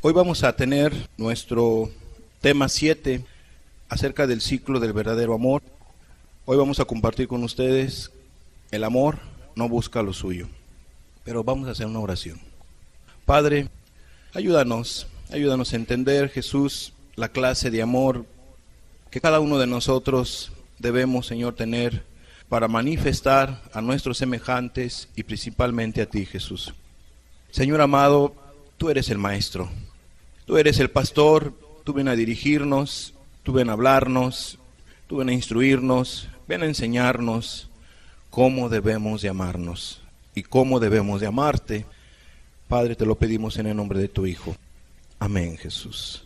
Hoy vamos a tener nuestro tema 7 acerca del ciclo del verdadero amor. Hoy vamos a compartir con ustedes: el amor no busca lo suyo. Pero vamos a hacer una oración. Padre, ayúdanos a entender, Jesús, la clase de amor que cada uno de nosotros debemos, Señor, tener para manifestar a nuestros semejantes y principalmente a ti, Jesús. Señor amado, tú eres el maestro. Tú eres el pastor, tú ven a dirigirnos, tú ven a hablarnos, tú ven a instruirnos, ven a enseñarnos cómo debemos de amarnos y cómo debemos de amarte. Padre, te lo pedimos en el nombre de tu Hijo. Amén, Jesús.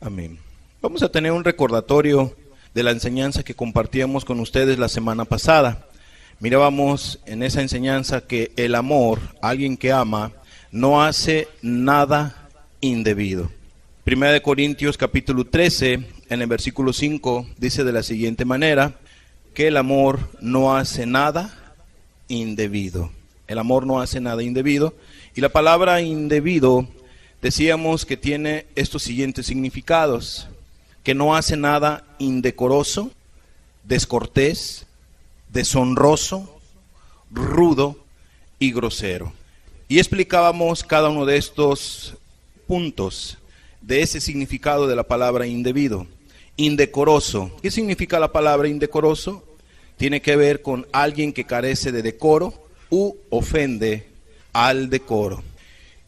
Amén. Vamos a tener un recordatorio de la enseñanza que compartíamos con ustedes la semana pasada. Mirábamos en esa enseñanza que el amor, alguien que ama, no hace nada indebido. Primera de Corintios capítulo 13, en el versículo 5, dice de la siguiente manera, que el amor no hace nada indebido. El amor no hace nada indebido. Y la palabra indebido, decíamos que tiene estos siguientes significados: que no hace nada indecoroso, descortés, deshonroso, rudo y grosero. Y explicábamos cada uno de estos puntos de ese significado de la palabra indebido. Indecoroso. ¿Qué significa la palabra indecoroso? Tiene que ver con alguien que carece de decoro u ofende al decoro.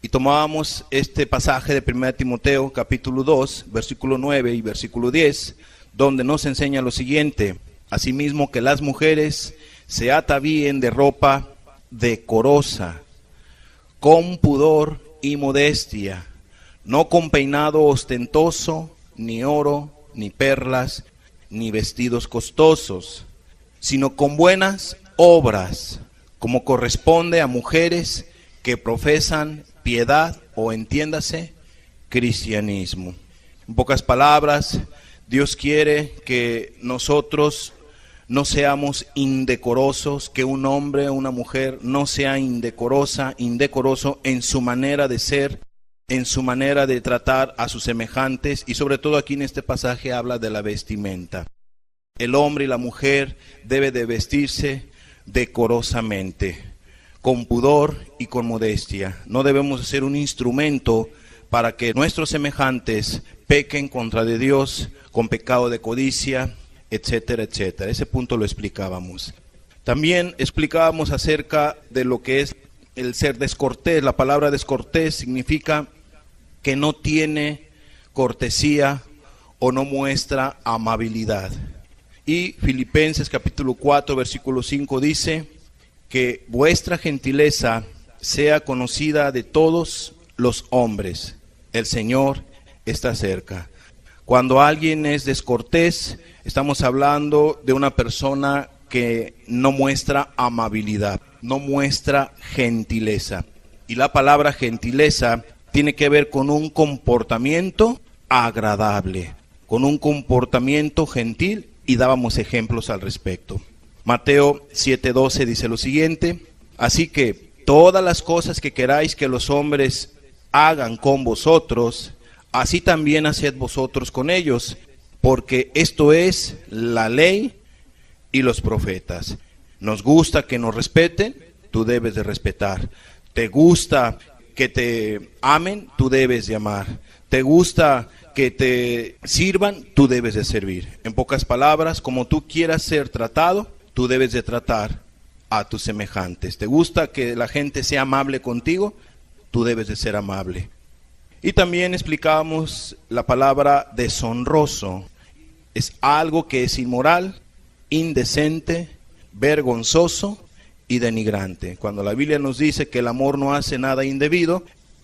Y tomábamos este pasaje de 1 Timoteo capítulo 2, versículo 9 y versículo 10, donde nos enseña lo siguiente: asimismo que las mujeres se atavíen de ropa decorosa, con pudor y modestia, no con peinado ostentoso, ni oro, ni perlas, ni vestidos costosos, sino con buenas obras, como corresponde a mujeres que profesan piedad, o entiéndase, cristianismo. En pocas palabras, Dios quiere que nosotros no seamos indecorosos, que un hombre o una mujer no sea indecoroso en su manera de ser, en su manera de tratar a sus semejantes, y sobre todo aquí en este pasaje habla de la vestimenta. El hombre y la mujer debe de vestirse decorosamente, con pudor y con modestia. No debemos ser un instrumento para que nuestros semejantes pequen contra de Dios con pecado de codicia, etcétera, etcétera. Ese punto lo explicábamos. También explicábamos acerca de lo que es el ser descortés. La palabra descortés significa que no tiene cortesía o no muestra amabilidad. Y Filipenses capítulo 4, versículo 5 dice que vuestra gentileza sea conocida de todos los hombres. El Señor está cerca. Cuando alguien es descortés, estamos hablando de una persona que no muestra amabilidad, no muestra gentileza. Y la palabra gentileza tiene que ver con un comportamiento agradable, con un comportamiento gentil, y dábamos ejemplos al respecto. Mateo 7:12 dice lo siguiente: así que todas las cosas que queráis que los hombres hagan con vosotros, así también haced vosotros con ellos, porque esto es la ley y los profetas. Nos gusta que nos respeten, tú debes de respetar. Te gusta que te amen, tú debes de amar. Te gusta que te sirvan, tú debes de servir. En pocas palabras, como tú quieras ser tratado, tú debes de tratar a tus semejantes. ¿Te gusta que la gente sea amable contigo? Tú debes de ser amable. Y también explicábamos la palabra deshonroso. Es algo que es inmoral, indecente, vergonzoso y denigrante. Cuando la Biblia nos dice que el amor no hace nada indebido,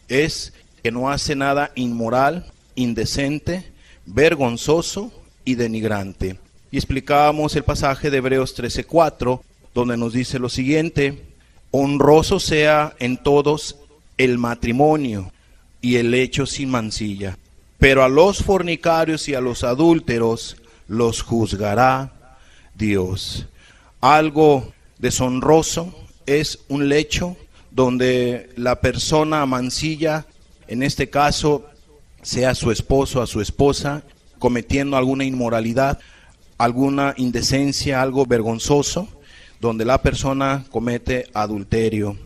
es que no hace nada inmoral, indecente, vergonzoso y denigrante. Y explicábamos el pasaje de Hebreos 13:4, donde nos dice lo siguiente: honroso sea en todos el matrimonio y el lecho sin mancilla, pero a los fornicarios y a los adúlteros los juzgará Dios. Algo deshonroso es un lecho donde la persona mancilla, en este caso sea su esposo, a su esposa, cometiendo alguna inmoralidad, alguna indecencia, algo vergonzoso, donde la persona comete adulterio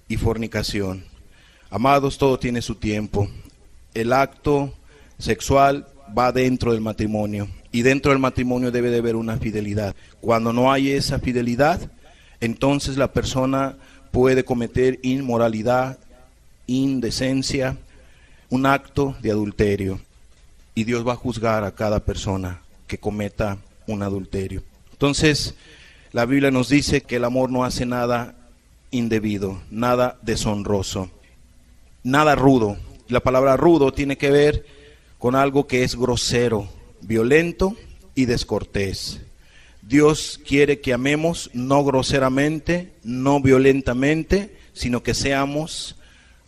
y fornicación. Amados, todo tiene su tiempo. El acto sexual va dentro del matrimonio, y dentro del matrimonio debe de haber una fidelidad. Cuando no hay esa fidelidad, entonces la persona puede cometer inmoralidad, indecencia, un acto de adulterio, y Dios va a juzgar a cada persona que cometa un adulterio. Entonces, la Biblia nos dice que el amor no hace nada indebido, nada deshonroso, nada rudo. La palabra rudo tiene que ver con algo que es grosero, violento y descortés. Dios quiere que amemos no groseramente, no violentamente, sino que seamos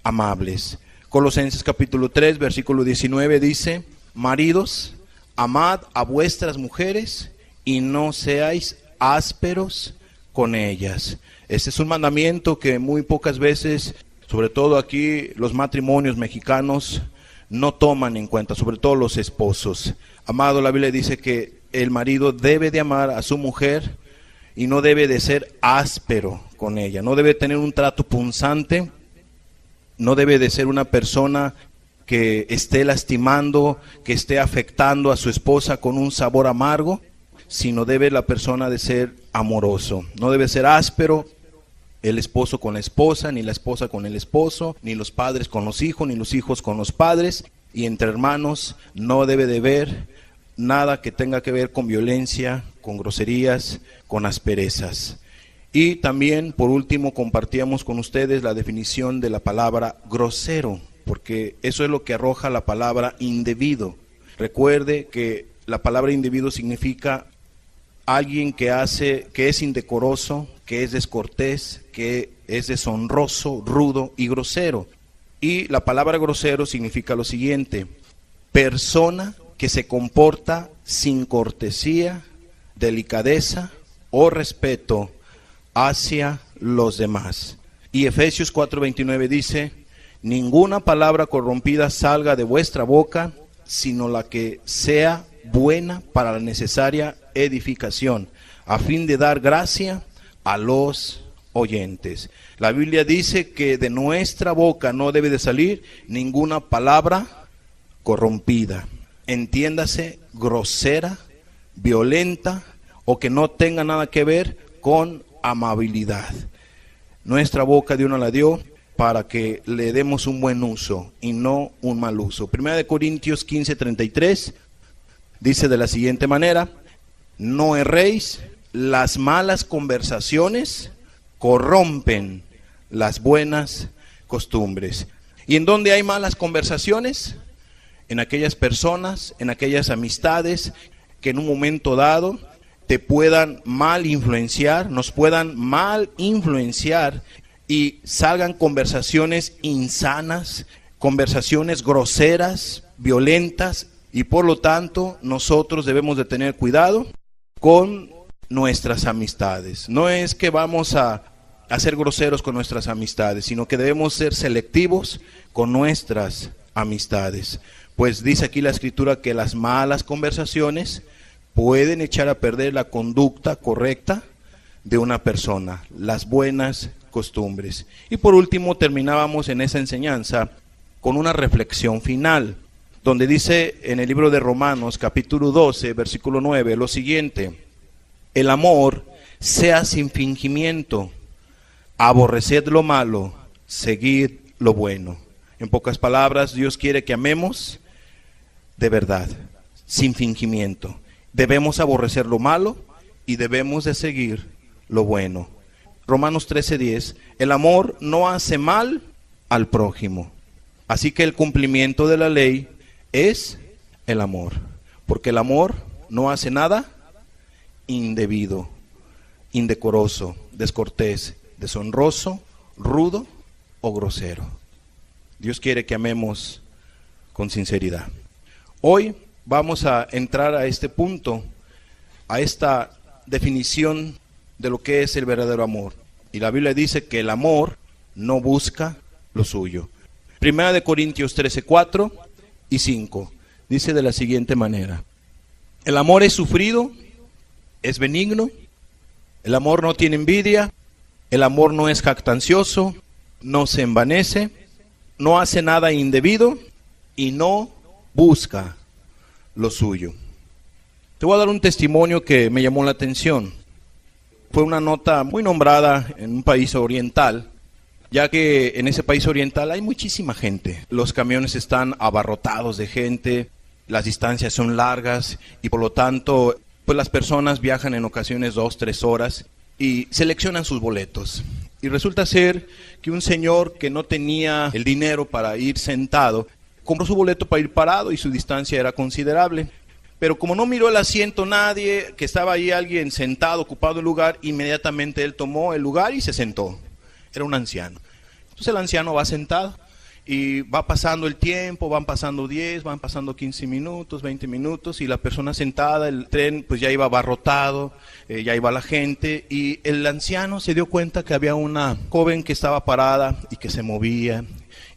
amables. Colosenses capítulo 3, versículo 19 dice: maridos, amad a vuestras mujeres y no seáis ásperos con ellas. Este es un mandamiento que muy pocas veces, sobre todo aquí los matrimonios mexicanos, no toman en cuenta, sobre todo los esposos. Amado, la Biblia dice que el marido debe de amar a su mujer y no debe de ser áspero con ella, no debe tener un trato punzante, no debe de ser una persona que esté lastimando, que esté afectando a su esposa con un sabor amargo, sino debe la persona de ser amoroso, no debe ser áspero, el esposo con la esposa, ni la esposa con el esposo, ni los padres con los hijos, ni los hijos con los padres, y entre hermanos no debe de haber nada que tenga que ver con violencia, con groserías, con asperezas. Y también, por último, compartíamos con ustedes la definición de la palabra grosero, porque eso es lo que arroja la palabra indebido. Recuerde que la palabra indebido significa alguien que es indecoroso, que es descortés, que es deshonroso, rudo y grosero. Y la palabra grosero significa lo siguiente: persona que se comporta sin cortesía, delicadeza o respeto hacia los demás. Y Efesios 4:29 dice: ninguna palabra corrompida salga de vuestra boca, sino la que sea buena para la necesaria edificación, a fin de dar gracia a los oyentes. La Biblia dice que de nuestra boca no debe de salir ninguna palabra corrompida, entiéndase, grosera, violenta, o que no tenga nada que ver con amabilidad. Nuestra boca Dios nos la dio para que le demos un buen uso y no un mal uso. Primera de Corintios 15:33 dice de la siguiente manera: no erréis, las malas conversaciones corrompen las buenas costumbres. ¿Y en dónde hay malas conversaciones? En aquellas personas, en aquellas amistades que en un momento dado te puedan mal influenciar, nos puedan mal influenciar y salgan conversaciones insanas, conversaciones groseras, violentas, y por lo tanto nosotros debemos de tener cuidado con nuestras amistades. No es que vamos a ser groseros con nuestras amistades, sino que debemos ser selectivos con nuestras amistades. Pues dice aquí la Escritura que las malas conversaciones pueden echar a perder la conducta correcta de una persona, las buenas costumbres. Y por último terminábamos en esa enseñanza con una reflexión final, donde dice en el libro de Romanos capítulo 12 versículo 9 lo siguiente: el amor sea sin fingimiento, aborreced lo malo, seguid lo bueno. En pocas palabras, Dios quiere que amemos de verdad, sin fingimiento. Debemos aborrecer lo malo y debemos de seguir lo bueno. Romanos 13:10, el amor no hace mal al prójimo. Así que el cumplimiento de la ley es el amor, porque el amor no hace nada indebido, indecoroso, descortés, deshonroso, rudo o grosero. Dios quiere que amemos con sinceridad. Hoy vamos a entrar a este punto, a esta definición de lo que es el verdadero amor. Y la Biblia dice que el amor no busca lo suyo. Primera de Corintios 13:4, y 5. Dice de la siguiente manera: el amor es sufrido, es benigno, el amor no tiene envidia, el amor no es jactancioso, no se envanece, no hace nada indebido y no busca lo suyo. Te voy a dar un testimonio que me llamó la atención. Fue una nota muy nombrada en un país oriental, ya que en ese país oriental hay muchísima gente. Los camiones están abarrotados de gente, las distancias son largas y por lo tanto, pues las personas viajan en ocasiones 2-3 horas y seleccionan sus boletos. Y resulta ser que un señor que no tenía el dinero para ir sentado, compró su boleto para ir parado y su distancia era considerable. Pero como no miró el asiento nadie, que estaba ahí alguien sentado, ocupado el lugar, inmediatamente él tomó el lugar y se sentó. Era un anciano. Entonces el anciano va sentado y va pasando el tiempo, van pasando 10, van pasando 15 minutos, 20 minutos y la persona sentada, el tren pues ya iba abarrotado, ya iba la gente y el anciano se dio cuenta que había una joven que estaba parada y que se movía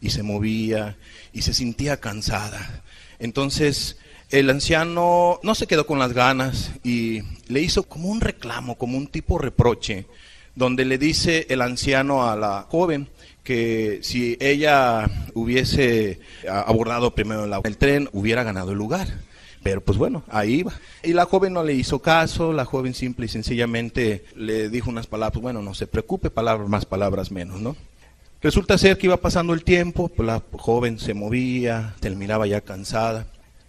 y se movía y se sentía cansada. Entonces el anciano no se quedó con las ganas y le hizo como un reclamo, como un tipo reproche, donde le dice el anciano a la joven que si ella hubiese abordado primero el tren, hubiera ganado el lugar. Pero pues bueno, ahí iba. Y la joven no le hizo caso, la joven simple y sencillamente le dijo unas palabras, bueno, no se preocupe, palabras más, palabras menos, ¿no? Resulta ser que iba pasando el tiempo, pues la joven se movía, terminaba ya cansada.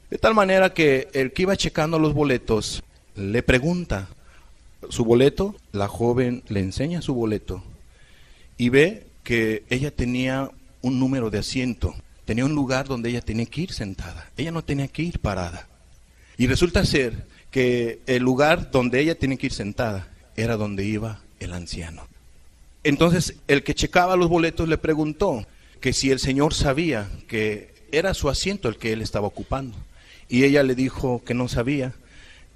De tal manera que el que iba checando los boletos le pregunta su boleto, la joven le enseña su boleto y ve que ella tenía un número de asiento, tenía un lugar donde ella tenía que ir sentada, ella no tenía que ir parada. Y resulta ser que el lugar donde ella tenía que ir sentada era donde iba el anciano. Entonces el que checaba los boletos le preguntó que si el señor sabía que era su asiento el que él estaba ocupando. Y ella le dijo que no sabía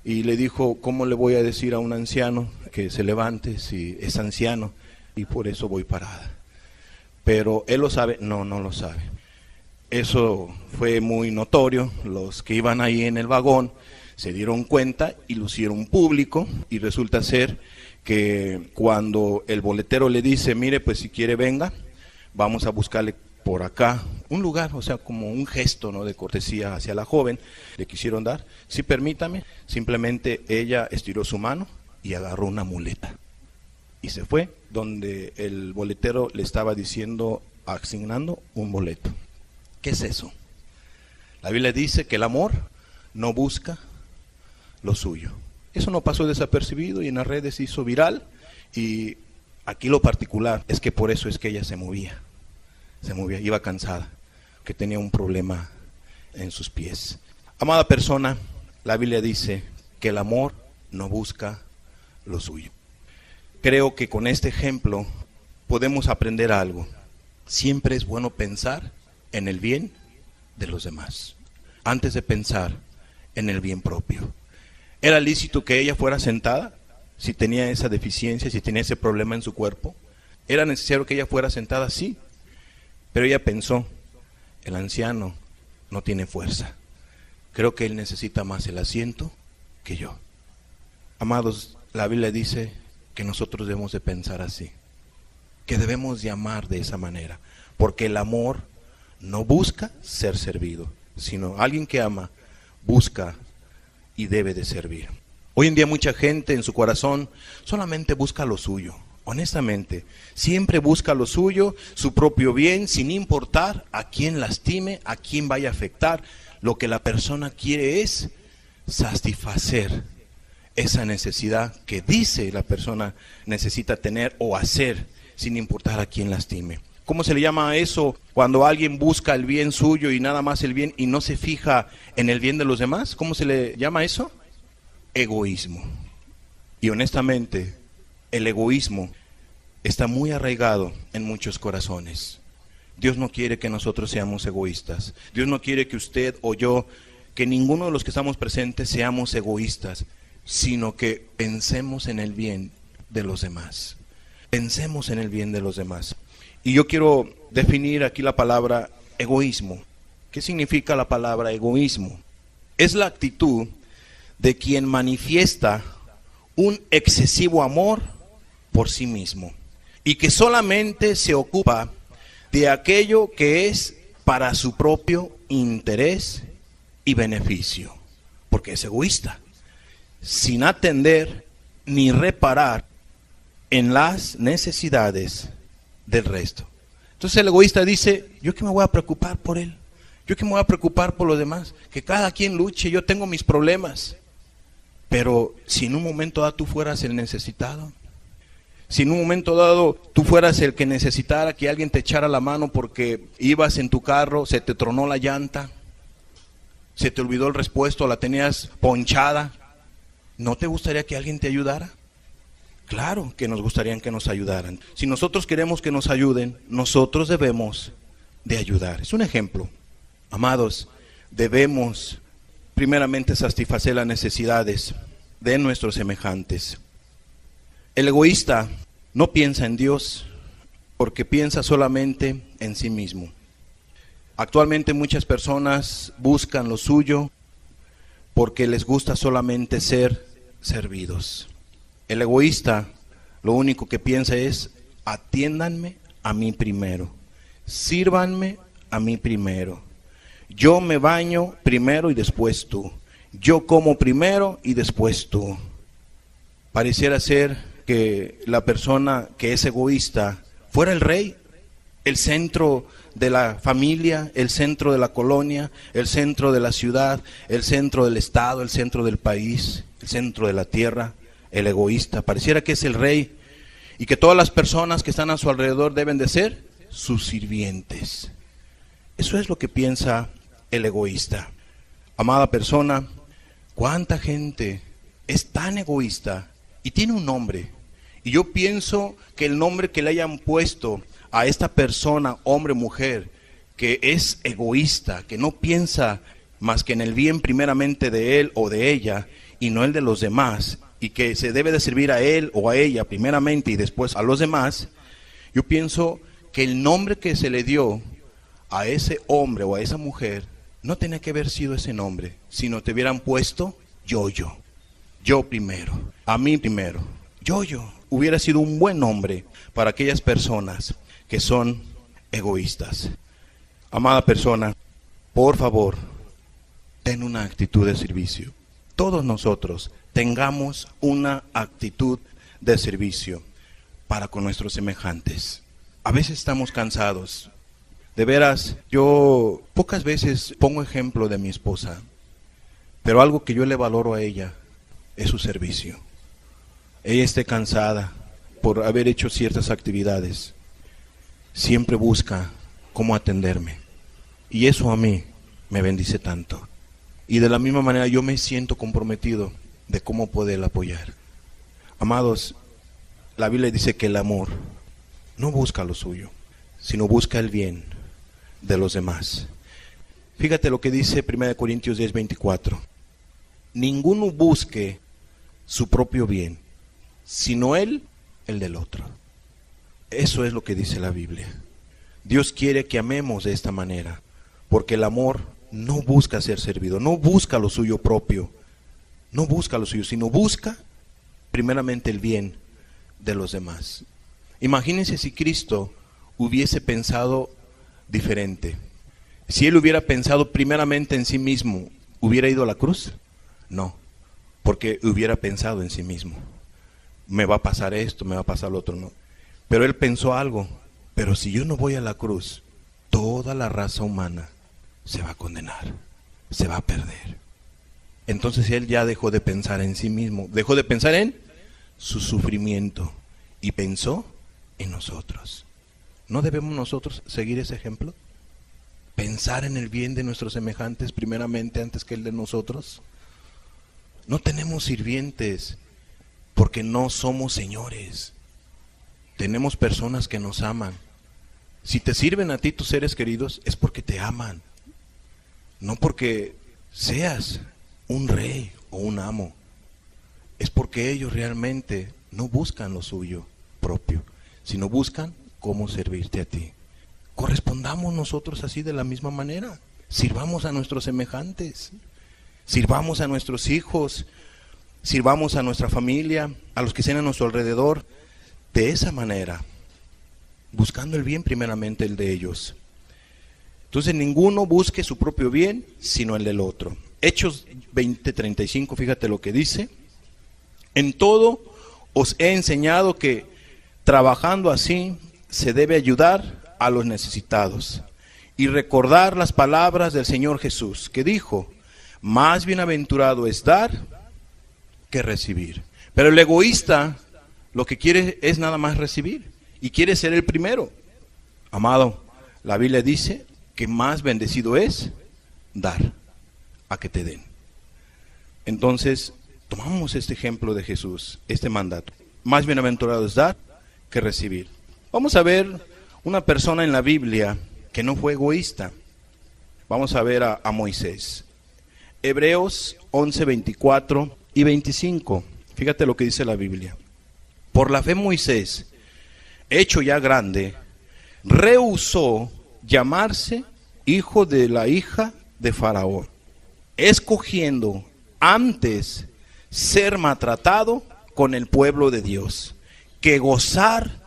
y le dijo, ¿cómo le voy a decir a un anciano que se levante si es anciano? Y por eso voy parada. Pero él lo sabe, no lo sabe. Eso fue muy notorio, los que iban ahí en el vagón se dieron cuenta y lo hicieron público y resulta ser que cuando el boletero le dice, mire pues si quiere venga, vamos a buscarle por acá un lugar, o sea como un gesto, ¿no?, de cortesía hacia la joven, le quisieron dar, sí permítame, simplemente ella estiró su mano y agarró una muleta y se fue donde el boletero le estaba diciendo, asignando un boleto. ¿Qué es eso? La Biblia dice que el amor no busca lo suyo. Eso no pasó desapercibido y en las redes se hizo viral y aquí lo particular es que por eso es que ella se movía, iba cansada, que tenía un problema en sus pies. Amada persona, la Biblia dice que el amor no busca lo suyo. Creo que con este ejemplo podemos aprender algo. Siempre es bueno pensar en el bien de los demás, antes de pensar en el bien propio. ¿Era lícito que ella fuera sentada si tenía esa deficiencia, si tenía ese problema en su cuerpo? ¿Era necesario que ella fuera sentada? Sí. Pero ella pensó, el anciano no tiene fuerza. Creo que él necesita más el asiento que yo. Amados, la Biblia dice que nosotros debemos de pensar así, que debemos de amar de esa manera, porque el amor no busca ser servido, sino alguien que ama busca y debe de servir. Hoy en día mucha gente en su corazón solamente busca lo suyo. Honestamente, siempre busca lo suyo, su propio bien, sin importar a quién lastime, a quién vaya a afectar. Lo que la persona quiere es satisfacer esa necesidad que dice la persona necesita tener o hacer, sin importar a quién lastime. ¿Cómo se le llama a eso cuando alguien busca el bien suyo y nada más el bien y no se fija en el bien de los demás? ¿Cómo se le llama a eso? Egoísmo. Y honestamente, el egoísmo está muy arraigado en muchos corazones. Dios no quiere que nosotros seamos egoístas. Dios no quiere que usted o yo, que ninguno de los que estamos presentes seamos egoístas, sino que pensemos en el bien de los demás. Pensemos en el bien de los demás. Y yo quiero definir aquí la palabra egoísmo. ¿Qué significa la palabra egoísmo? Es la actitud de quien manifiesta un excesivo amor por sí mismo y que solamente se ocupa de aquello que es para su propio interés y beneficio, porque es egoísta, sin atender ni reparar en las necesidades del resto. Entonces el egoísta dice, ¿yo qué me voy a preocupar por él? ¿Yo qué me voy a preocupar por los demás? Que cada quien luche, yo tengo mis problemas. Pero si en un momento dado tú fueras el necesitado, si en un momento dado tú fueras el que necesitara que alguien te echara la mano porque ibas en tu carro, se te tronó la llanta, se te olvidó el repuesto, la tenías ponchada, ¿no te gustaría que alguien te ayudara? Claro que nos gustaría que nos ayudaran. Si nosotros queremos que nos ayuden, nosotros debemos de ayudar. Es un ejemplo. Amados, debemos primeramente satisfacer las necesidades de nuestros semejantes. El egoísta no piensa en Dios porque piensa solamente en sí mismo. Actualmente muchas personas buscan lo suyo porque les gusta solamente ser servidos. El egoísta lo único que piensa es, atiéndanme a mí primero, sírvanme a mí primero. Yo me baño primero y después tú. Yo como primero y después tú. Pareciera ser que la persona que es egoísta fuera el rey, el centro de la familia, el centro de la colonia, el centro de la ciudad, el centro del estado, el centro del país, el centro de la tierra. El egoísta pareciera que es el rey y que todas las personas que están a su alrededor deben de ser sus sirvientes. Eso es lo que piensa el egoísta. Amada persona, ¿cuánta gente es tan egoísta y tiene un nombre? Y yo pienso que el nombre que le hayan puesto a esta persona, hombre, mujer, que es egoísta, que no piensa más que en el bien primeramente de él o de ella y no el de los demás, y que se debe de servir a él o a ella primeramente y después a los demás, yo pienso que el nombre que se le dio a ese hombre o a esa mujer no tenía que haber sido ese nombre, sino te hubieran puesto yo primero, a mí primero, yo. Hubiera sido un buen nombre para aquellas personas que son egoístas. Amada persona, por favor, ten una actitud de servicio. Todos nosotros tengamos una actitud de servicio para con nuestros semejantes. A veces estamos cansados. De veras, yo pocas veces pongo ejemplo de mi esposa, pero algo que yo le valoro a ella es su servicio. Ella esté cansada por haber hecho ciertas actividades, siempre busca cómo atenderme. Y eso a mí me bendice tanto. Y de la misma manera yo me siento comprometido de cómo poder apoyar. Amados, la Biblia dice que el amor no busca lo suyo, sino busca el bien de los demás. Fíjate lo que dice 1 Corintios 10:24. Ninguno busque su propio bien, sino el del otro. Eso es lo que dice la Biblia. Dios quiere que amemos de esta manera, porque el amor no busca ser servido, no busca lo suyo propio, no busca lo suyo, sino busca primeramente el bien de los demás. Imagínense si Cristo hubiese pensado diferente. Si Él hubiera pensado primeramente en sí mismo, ¿hubiera ido a la cruz? No, porque hubiera pensado en sí mismo. Me va a pasar esto, me va a pasar lo otro, no. Pero Él pensó algo, pero si yo no voy a la cruz, toda la raza humana se va a condenar, se va a perder. Entonces Él ya dejó de pensar en sí mismo, dejó de pensar en su sufrimiento y pensó en nosotros. ¿No debemos nosotros seguir ese ejemplo? Pensar en el bien de nuestros semejantes primeramente antes que el de nosotros. No tenemos sirvientes porque no somos señores. Tenemos personas que nos aman. Si te sirven a ti tus seres queridos es porque te aman, no porque seas un rey o un amo. Es porque ellos realmente no buscan lo suyo propio, sino buscan cómo servirte a ti. Correspondamos nosotros así de la misma manera. Sirvamos a nuestros semejantes, sirvamos a nuestros hijos, sirvamos a nuestra familia, a los que estén a nuestro alrededor, de esa manera, buscando el bien primeramente el de ellos. Entonces ninguno busque su propio bien, sino el del otro. Hechos 20:35, fíjate lo que dice. En todo os he enseñado que trabajando así se debe ayudar a los necesitados y recordar las palabras del Señor Jesús, que dijo: más bienaventurado es dar que recibir. Pero el egoísta lo que quiere es nada más recibir y quiere ser el primero. Amado, la Biblia dice que más bendecido es dar a que te den. Entonces, tomamos este ejemplo de Jesús, este mandato. Más bienaventurado es dar que recibir. Vamos a ver una persona en la Biblia que no fue egoísta. Vamos a ver a Moisés. Hebreos 11:24 y 25. Fíjate lo que dice la Biblia. Por la fe Moisés, hecho ya grande, rehusó llamarse hijo de la hija de Faraón, escogiendo antes ser maltratado con el pueblo de Dios, que gozar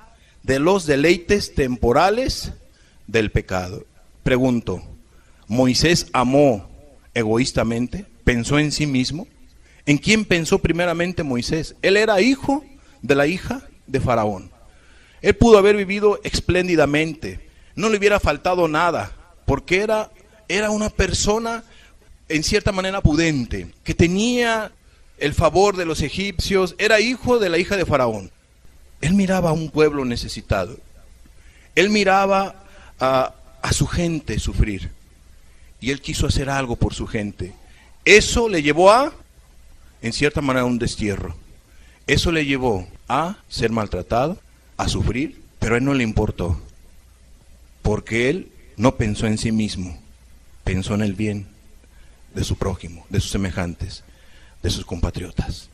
de los deleites temporales del pecado. Pregunto, ¿Moisés amó egoístamente? ¿Pensó en sí mismo? ¿En quién pensó primeramente Moisés? Él era hijo de la hija de Faraón. Él pudo haber vivido espléndidamente, no le hubiera faltado nada, porque era una persona en cierta manera pudente, que tenía el favor de los egipcios, era hijo de la hija de Faraón. Él miraba a un pueblo necesitado, él miraba a su gente sufrir, y él quiso hacer algo por su gente. Eso le llevó en cierta manera, un destierro. Eso le llevó a ser maltratado, a sufrir, pero a él no le importó, porque él no pensó en sí mismo, pensó en el bien de su prójimo, de sus semejantes, de sus compatriotas.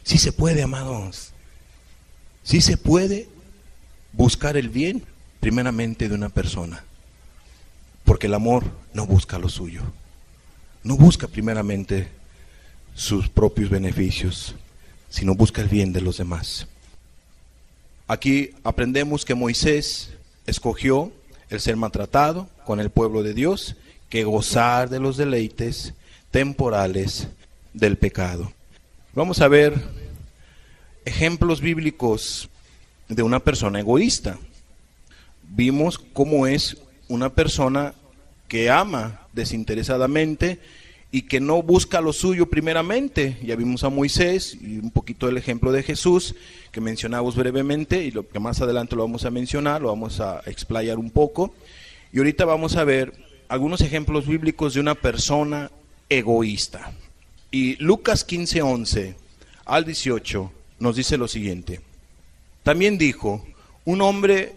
Sí se puede, amados, sí se puede buscar el bien primeramente de una persona, porque el amor no busca lo suyo, no busca primeramente sus propios beneficios, sino busca el bien de los demás. Aquí aprendemos que Moisés escogió el ser maltratado con el pueblo de Dios, que gozar de los deleites temporales del pecado. Vamos a ver ejemplos bíblicos de una persona egoísta. Vimos cómo es una persona que ama desinteresadamente y que no busca lo suyo primeramente. Ya vimos a Moisés y un poquito el ejemplo de Jesús que mencionamos brevemente, y lo que más adelante lo vamos a mencionar, lo vamos a explayar un poco. Y ahorita vamos a ver algunos ejemplos bíblicos de una persona egoísta. Y Lucas 15:11 al 18 nos dice lo siguiente. También dijo: un hombre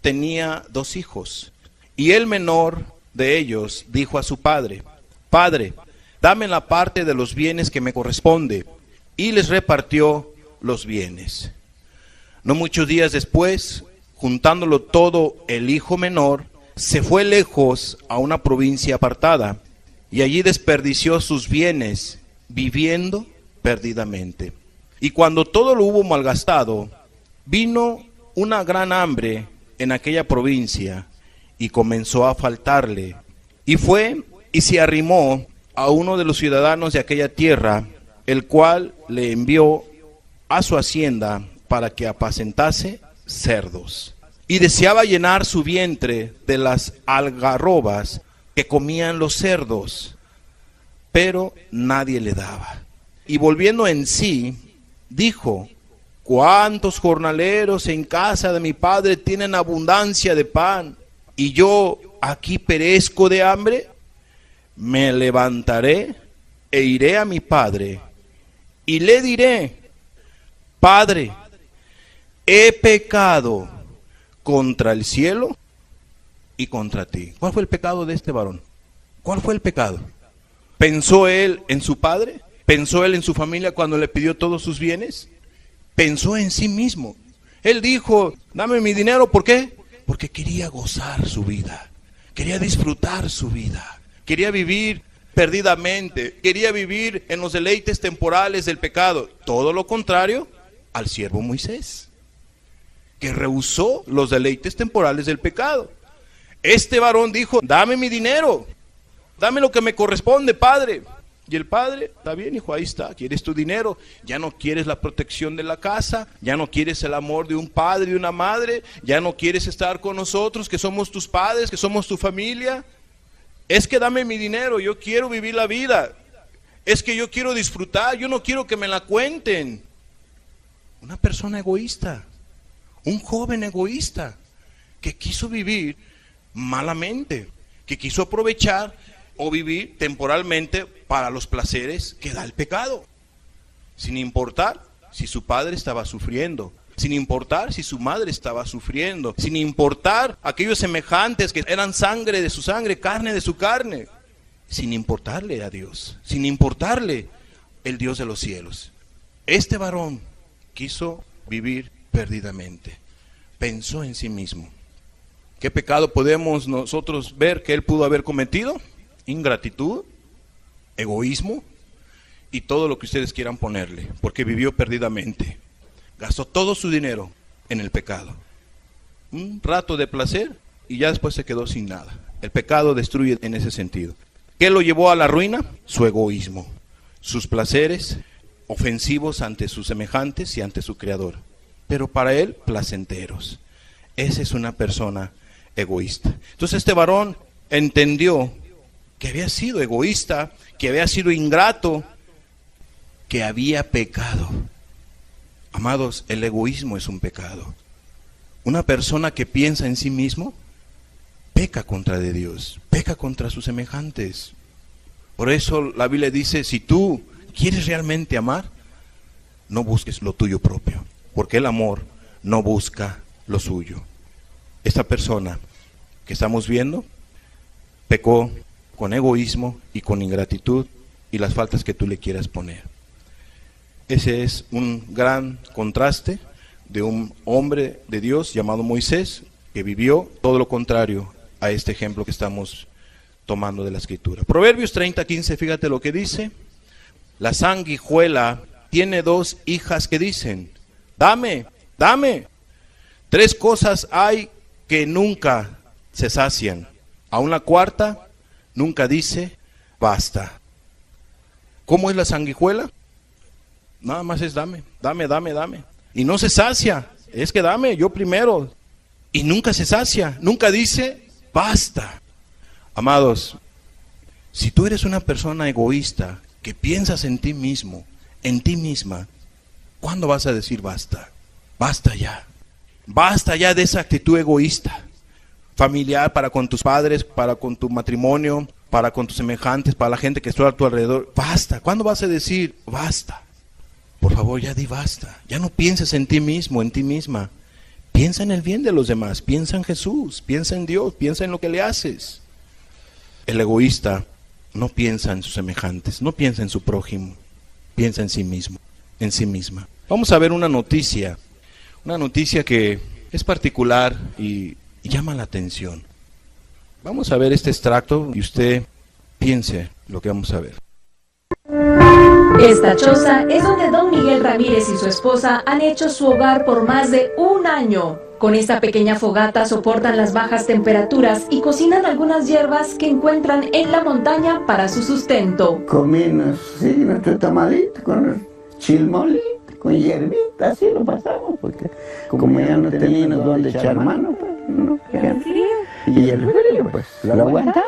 tenía 2 hijos, y el menor de ellos dijo a su padre: Padre, dame la parte de los bienes que me corresponde. Y les repartió los bienes. No muchos días después, juntándolo todo, el hijo menor se fue lejos a una provincia apartada, y allí desperdició sus bienes, viviendo perdidamente. Y cuando todo lo hubo malgastado, vino una gran hambre en aquella provincia, y comenzó a faltarle. Y fue y se arrimó a uno de los ciudadanos de aquella tierra, el cual le envió a su hacienda para que apacentase cerdos. Y deseaba llenar su vientre de las algarrobas que comían los cerdos, pero nadie le daba. Y volviendo en sí, dijo: ¿cuántos jornaleros en casa de mi padre tienen abundancia de pan, y yo aquí perezco de hambre? Me levantaré e iré a mi padre y le diré: Padre, he pecado contra el cielo y contra ti. ¿Cuál fue el pecado de este varón? ¿Cuál fue el pecado? ¿Pensó él en su padre? ¿Pensó él en su familia cuando le pidió todos sus bienes? Pensó en sí mismo. Él dijo: dame mi dinero, ¿por qué? Porque quería gozar su vida. quería disfrutar su vida, quería vivir perdidamente, quería vivir en los deleites temporales del pecado. Todo lo contrario al siervo Moisés, que rehusó los deleites temporales del pecado. Este varón dijo: dame mi dinero, dame lo que me corresponde, padre. Y el padre: está bien, hijo, ahí está, quieres tu dinero, ya no quieres la protección de la casa, ya no quieres el amor de un padre y una madre, ya no quieres estar con nosotros, que somos tus padres, que somos tu familia. Es que dame mi dinero, yo quiero vivir la vida, es que yo quiero disfrutar, yo no quiero que me la cuenten. Una persona egoísta, un joven egoísta, que quiso vivir malamente, que quiso aprovechar o vivir temporalmente para los placeres que da el pecado, sin importar si su padre estaba sufriendo, sin importar si su madre estaba sufriendo, sin importar aquellos semejantes que eran sangre de su sangre, carne de su carne, sin importarle a Dios, sin importarle el Dios de los cielos. Este varón quiso vivir perdidamente, pensó en sí mismo. ¿Qué pecado podemos nosotros ver que él pudo haber cometido? Ingratitud, egoísmo y todo lo que ustedes quieran ponerle, porque vivió perdidamente. Gastó todo su dinero en el pecado. Un rato de placer y ya después se quedó sin nada. El pecado destruye en ese sentido. ¿Qué lo llevó a la ruina? Su egoísmo, sus placeres ofensivos ante sus semejantes y ante su Creador, pero para él placenteros. Esa es una persona egoísta. Entonces este varón entendió que había sido egoísta, que había sido ingrato, que había pecado. Amados, el egoísmo es un pecado. Una persona que piensa en sí mismo peca contra de Dios, peca contra sus semejantes. Por eso la Biblia dice: si tú quieres realmente amar, no busques lo tuyo propio, porque el amor no busca lo suyo. Esta persona que estamos viendo pecó con egoísmo y con ingratitud y las faltas que tú le quieras poner. Ese es un gran contraste de un hombre de Dios llamado Moisés, que vivió todo lo contrario a este ejemplo que estamos tomando de la Escritura. Proverbios 30:15, fíjate lo que dice: la sanguijuela tiene dos hijas que dicen: dame, dame. Tres cosas hay que nunca se sacian. Aún la cuarta nunca dice basta. ¿Cómo es la sanguijuela? Nada más es dame, dame, dame, dame. Y no se sacia, es que dame, yo primero. Y nunca se sacia, nunca dice basta. Amados, si tú eres una persona egoísta, que piensas en ti mismo, en ti misma, ¿cuándo vas a decir basta? Basta ya. Basta ya de esa actitud egoísta, familiar, para con tus padres, para con tu matrimonio, para con tus semejantes, para la gente que está a tu alrededor. Basta. ¿Cuándo vas a decir basta? Por favor, ya di basta. Ya no pienses en ti mismo, en ti misma. Piensa en el bien de los demás, piensa en Jesús, piensa en Dios, piensa en lo que le haces. El egoísta no piensa en sus semejantes, no piensa en su prójimo, piensa en sí mismo, en sí misma. Vamos a ver una noticia que es particular y llama la atención. Vamos a ver este extracto y usted piense lo que vamos a ver. Esta choza es donde don Miguel Ramírez y su esposa han hecho su hogar por más de un año. Con esta pequeña fogata soportan las bajas temperaturas y cocinan algunas hierbas que encuentran en la montaña para su sustento. Comimos, sí, nuestro tamalito con chilmolito, con hierbita, así lo pasamos, porque como ya no teníamos dónde echar mano, pues, no, y el frío, pues, lo aguantamos.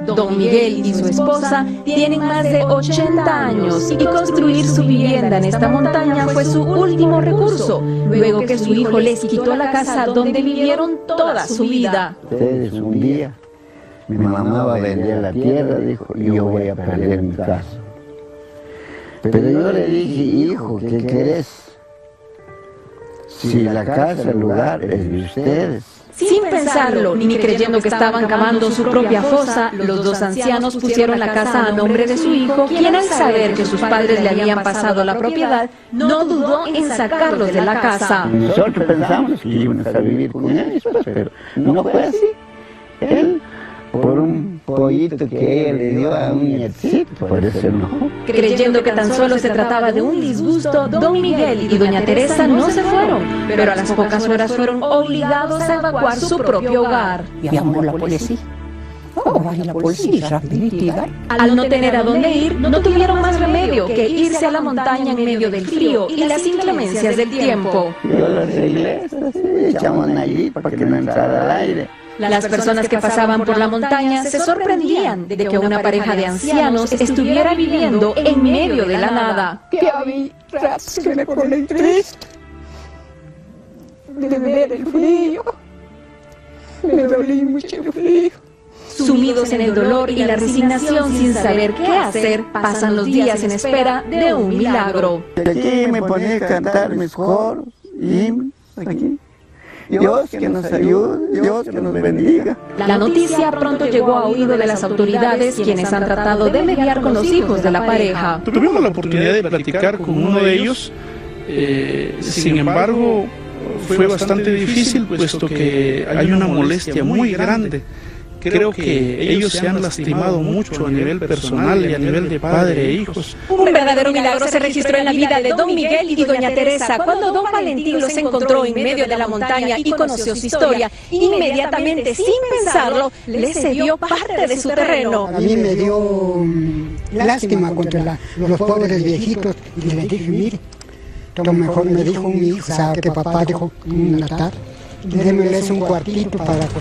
Don Miguel y su esposa tienen más de 80 años y construir su vivienda en esta montaña fue su último recurso, luego que su hijo les quitó la casa donde vivieron toda su vida. Ustedes, un día, mi mamá va a vender la tierra, dijo, y yo voy a perder mi casa. Pero yo le dije: hijo, ¿qué querés? Si la casa, el lugar es de ustedes. Sin pensarlo, ni creyendo que estaban cavando su propia fosa, los dos ancianos pusieron la casa a nombre de su hijo, quien al saber que sus padres le habían pasado la propiedad, no dudó en sacarlos de la casa. Nosotros pensamos que íbamos a vivir con ellos, pero no fue así. Él por un pollito que ella le dio a un nietecito, por eso no. Creyendo que tan solo se trataba de un disgusto, don Miguel y doña Teresa no se fueron, pero a las pocas horas fueron obligados a evacuar su propio hogar. Llamó a la policía. Vaya la policía, rapidito. Al no tener a dónde ir, no tuvieron más remedio que irse a la montaña en medio del frío y las inclemencias del tiempo. Yo las iglesias, echamos allí para que no entrara al aire. Las personas que pasaban por la montaña se sorprendían de que una pareja de ancianos estuviera viviendo en medio de la nada. Que había ratos que me ponen triste de ver el frío. Me dolí mucho el frío. Sumidos en el dolor y la resignación sin saber qué hacer, pasan los días en espera de un milagro. Aquí me ponía a cantar mis coros, himnos, aquí. Dios que nos ayude, Dios que nos bendiga. La noticia pronto llegó a oído de las autoridades, quienes han tratado de mediar con los hijos de la pareja. Tuvimos la oportunidad de platicar con uno de ellos, sin embargo fue bastante difícil puesto que hay una molestia muy grande. Creo que ellos se han lastimado mucho a nivel personal y a nivel de padre e hijos. Un verdadero milagro se registró en la vida de don Miguel y doña Teresa cuando don Valentín los encontró en medio de la montaña y conoció su historia. Inmediatamente, sin pensarlo, le cedió parte de su terreno. A mí me dio lástima contra los pobres viejitos y les dije, mire, lo mejor me dijo mi hijo, o sea, que papá dijo una tarde. Démosles un cuartito para que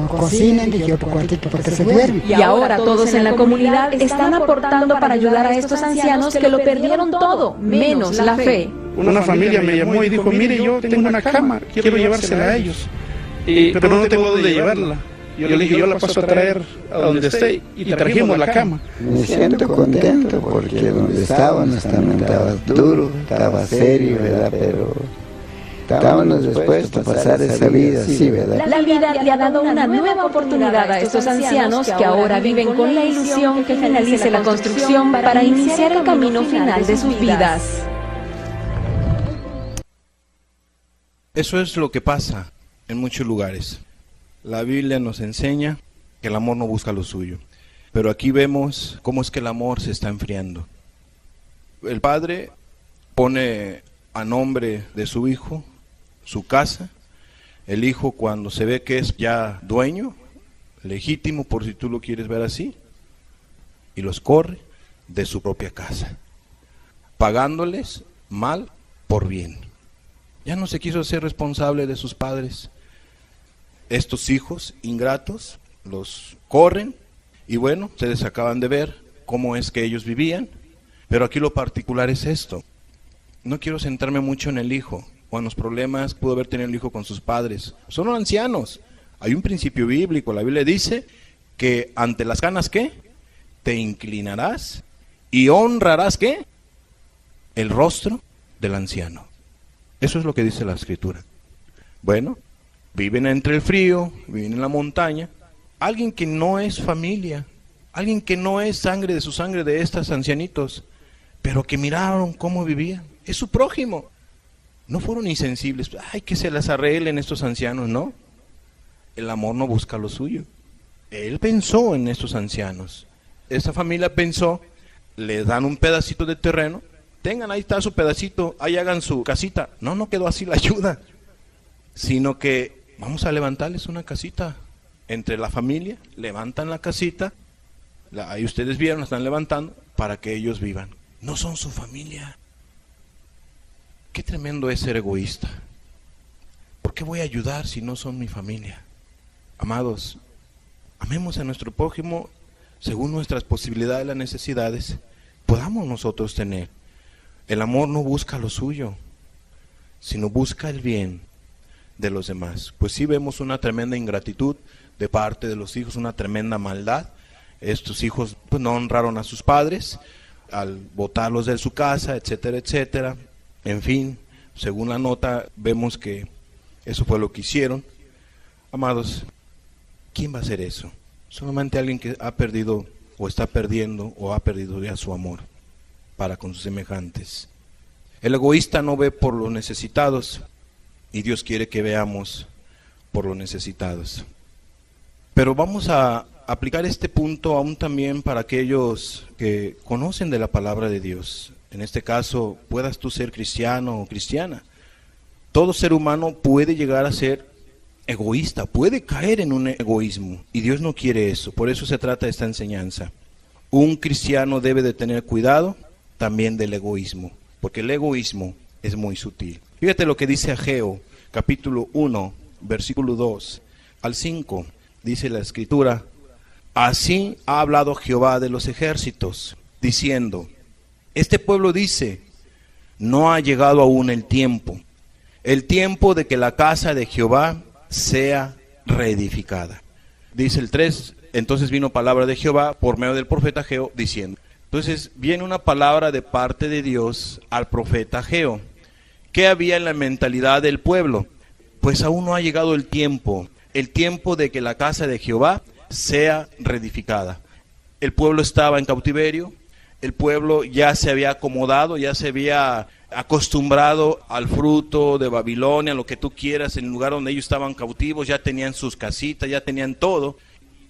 cocinen y otro cuartito para que se duermen. Y ahora todos en la comunidad están aportando para ayudar a estos ancianos que lo perdieron todo, menos la fe. Una familia me llamó y dijo, mire, yo tengo una cama, quiero llevársela a ellos, pero no tengo dónde llevarla. Yo le dije, yo la paso a traer a donde esté y trajimos la cama. Me siento contento porque donde estaba no estaba duro, estaba serio, ¿verdad? Pero estábamos dispuestos a pasar esa vida así, ¿verdad? La vida le ha dado una nueva oportunidad a estos ancianos que ahora viven con la ilusión que finalice la construcción para iniciar el camino final de sus vidas. Eso es lo que pasa en muchos lugares. La Biblia nos enseña que el amor no busca lo suyo, pero aquí vemos cómo es que el amor se está enfriando. El padre pone a nombre de su hijo su casa. El hijo, cuando se ve que es ya dueño, legítimo por si tú lo quieres ver así, y los corre de su propia casa, pagándoles mal por bien. Ya no se quiso ser responsable de sus padres. Estos hijos ingratos los corren y bueno, ustedes acaban de ver cómo es que ellos vivían, pero aquí lo particular es esto. No quiero centrarme mucho en el hijo o en los problemas que pudo haber tenido el hijo con sus padres. Son ancianos. Hay un principio bíblico. La Biblia dice que ante las canas, ¿qué? Te inclinarás y honrarás, ¿qué? El rostro del anciano. Eso es lo que dice la Escritura. Bueno, viven entre el frío, viven en la montaña. Alguien que no es familia, alguien que no es sangre de su sangre de estos ancianitos, pero que miraron cómo vivían. Es su prójimo. No fueron insensibles. Ay, que se las arreglen estos ancianos, no. El amor no busca lo suyo. Él pensó en estos ancianos. Esta familia pensó, le dan un pedacito de terreno, tengan, ahí está su pedacito, ahí hagan su casita. No, no quedó así la ayuda, sino que vamos a levantarles una casita entre la familia, levantan la casita, ahí ustedes vieron, la están levantando para que ellos vivan. No son su familia. Qué tremendo es ser egoísta. ¿Por qué voy a ayudar si no son mi familia? Amados, amemos a nuestro prójimo según nuestras posibilidades, las necesidades, podamos nosotros tener. El amor no busca lo suyo, sino busca el bien de los demás. Pues sí vemos una tremenda ingratitud de parte de los hijos, una tremenda maldad. Estos hijos pues, no honraron a sus padres al botarlos de su casa, etcétera, etcétera. En fin, según la nota, vemos que eso fue lo que hicieron. Amados, ¿quién va a hacer eso? Solamente alguien que ha perdido o está perdiendo o ha perdido ya su amor para con sus semejantes. El egoísta no ve por los necesitados y Dios quiere que veamos por los necesitados. Pero vamos a aplicar este punto aún también para aquellos que conocen de la palabra de Dios. En este caso, puedas tú ser cristiano o cristiana. Todo ser humano puede llegar a ser egoísta, puede caer en un egoísmo, y Dios no quiere eso. Por eso se trata de esta enseñanza. Un cristiano debe de tener cuidado también del egoísmo, porque el egoísmo es muy sutil. Fíjate lo que dice Ageo, capítulo 1, versículo 2 al 5. Dice la Escritura: así ha hablado Jehová de los ejércitos, diciendo: este pueblo dice, no ha llegado aún el tiempo de que la casa de Jehová sea reedificada. Dice el 3, entonces vino palabra de Jehová por medio del profeta Ageo diciendo. Entonces viene una palabra de parte de Dios al profeta Ageo. ¿Qué había en la mentalidad del pueblo? Pues aún no ha llegado el tiempo de que la casa de Jehová sea reedificada. El pueblo estaba en cautiverio, el pueblo ya se había acomodado, ya se había acostumbrado al fruto de Babilonia, lo que tú quieras, en el lugar donde ellos estaban cautivos, ya tenían sus casitas, ya tenían todo.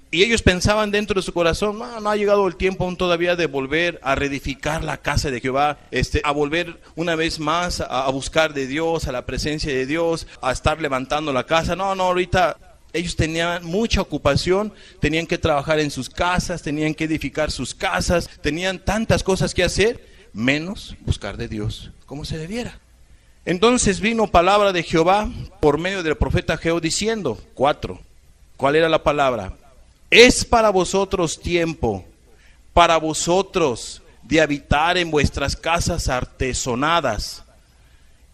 Y ellos pensaban dentro de su corazón, no ha llegado el tiempo aún todavía de volver a reedificar la casa de Jehová, a volver una vez más a buscar de Dios, a la presencia de Dios, a estar levantando la casa. No, ahorita ellos tenían mucha ocupación, tenían que trabajar en sus casas, tenían que edificar sus casas, tenían tantas cosas que hacer, menos buscar de Dios como se debiera. Entonces vino palabra de Jehová por medio del profeta Ageo diciendo, 4, ¿cuál era la palabra? Es para vosotros tiempo, para vosotros de habitar en vuestras casas artesonadas,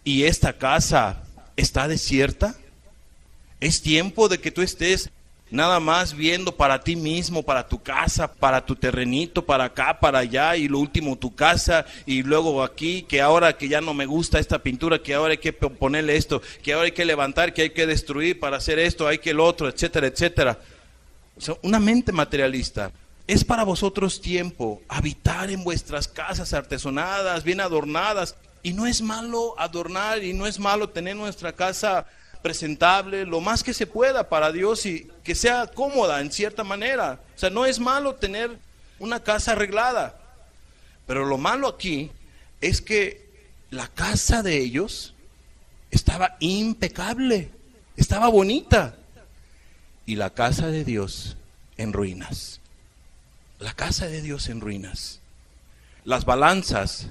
y esta casa está desierta. Es tiempo de que tú estés nada más viendo para ti mismo, para tu casa, para tu terrenito, para acá, para allá, y lo último tu casa, y luego aquí, que ahora que ya no me gusta esta pintura, que ahora hay que ponerle esto, que ahora hay que levantar, que hay que destruir para hacer esto, hay que el otro, etcétera, etcétera. O sea, una mente materialista. Es para vosotros tiempo habitar en vuestras casas artesonadas, bien adornadas, y no es malo adornar, y no es malo tener nuestra casa presentable, lo más que se pueda para Dios y que sea cómoda en cierta manera. O sea, no es malo tener una casa arreglada, pero lo malo aquí es que la casa de ellos estaba impecable, estaba bonita, y la casa de Dios en ruinas. La casa de Dios en ruinas. Las balanzas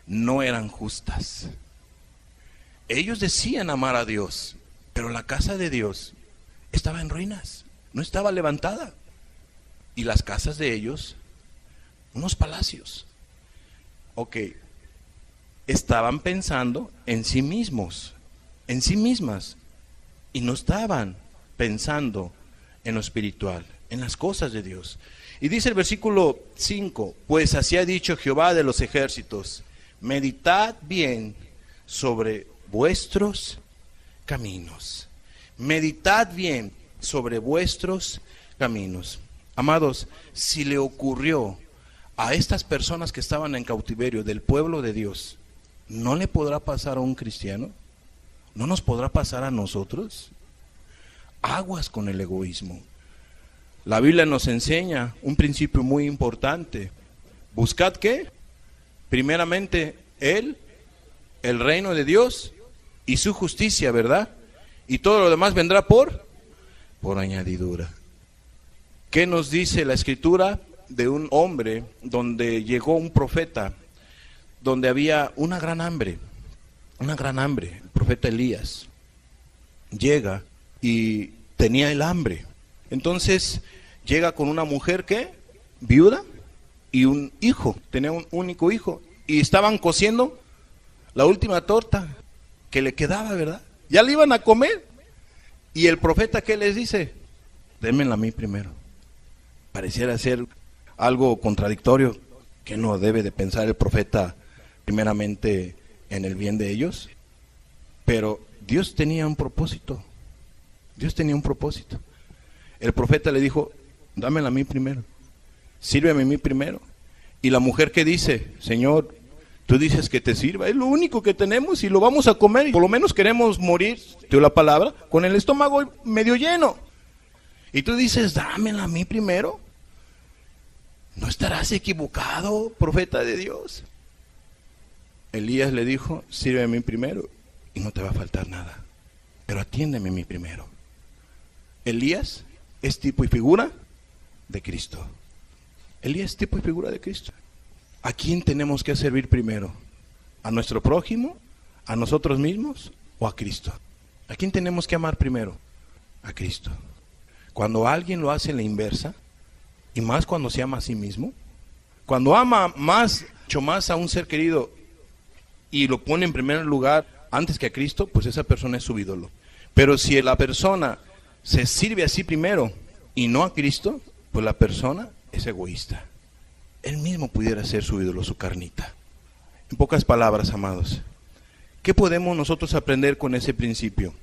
no eran justas. Ellos decían amar a Dios, pero la casa de Dios estaba en ruinas, no estaba levantada. Y las casas de ellos, unos palacios. Ok, estaban pensando en sí mismos, en sí mismas, y no estaban pensando en lo espiritual, en las cosas de Dios. Y dice el versículo 5, pues así ha dicho Jehová de los ejércitos, meditad bien sobre vuestros caminos. Meditad bien sobre vuestros caminos. Amados, si le ocurrió a estas personas que estaban en cautiverio del pueblo de Dios, ¿no le podrá pasar a un cristiano? ¿No nos podrá pasar a nosotros? Aguas con el egoísmo. La Biblia nos enseña un principio muy importante. Buscad ¿qué? Primeramente el reino de Dios y su justicia, ¿verdad? Y todo lo demás vendrá por añadidura. ¿Qué nos dice la Escritura de un hombre donde llegó un profeta, donde había una gran hambre, el profeta Elías llega y tenía el hambre? Entonces llega con una mujer que viuda y un hijo, tenía un único hijo, y estaban cociendo la última torta que le quedaba, ¿verdad? Ya le iban a comer, y el profeta ¿qué les dice? Démenla a mí primero. Pareciera ser algo contradictorio, que no debe de pensar el profeta primeramente en el bien de ellos, pero Dios tenía un propósito. Dios tenía un propósito. El profeta le dijo, dámela a mí primero, sírveme a mí primero. Y la mujer que dice, Señor, tú dices que te sirva, es lo único que tenemos y lo vamos a comer, y por lo menos queremos morir, te doy la palabra, con el estómago medio lleno. Y tú dices, dámela a mí primero. ¿No estarás equivocado, profeta de Dios? Elías le dijo, sírveme a mí primero y no te va a faltar nada. Pero atiéndeme a mí primero. Elías es tipo y figura de Cristo. Elías es tipo y figura de Cristo. ¿A quién tenemos que servir primero? ¿A nuestro prójimo? ¿A nosotros mismos? ¿O a Cristo? ¿A quién tenemos que amar primero? A Cristo. Cuando alguien lo hace en la inversa, y más cuando se ama a sí mismo, cuando ama mucho más a un ser querido y lo pone en primer lugar antes que a Cristo, pues esa persona es su ídolo. Pero si la persona se sirve a sí primero y no a Cristo, pues la persona es egoísta. Él mismo pudiera ser su ídolo, su carnita. En pocas palabras, amados, ¿qué podemos nosotros aprender con ese principio?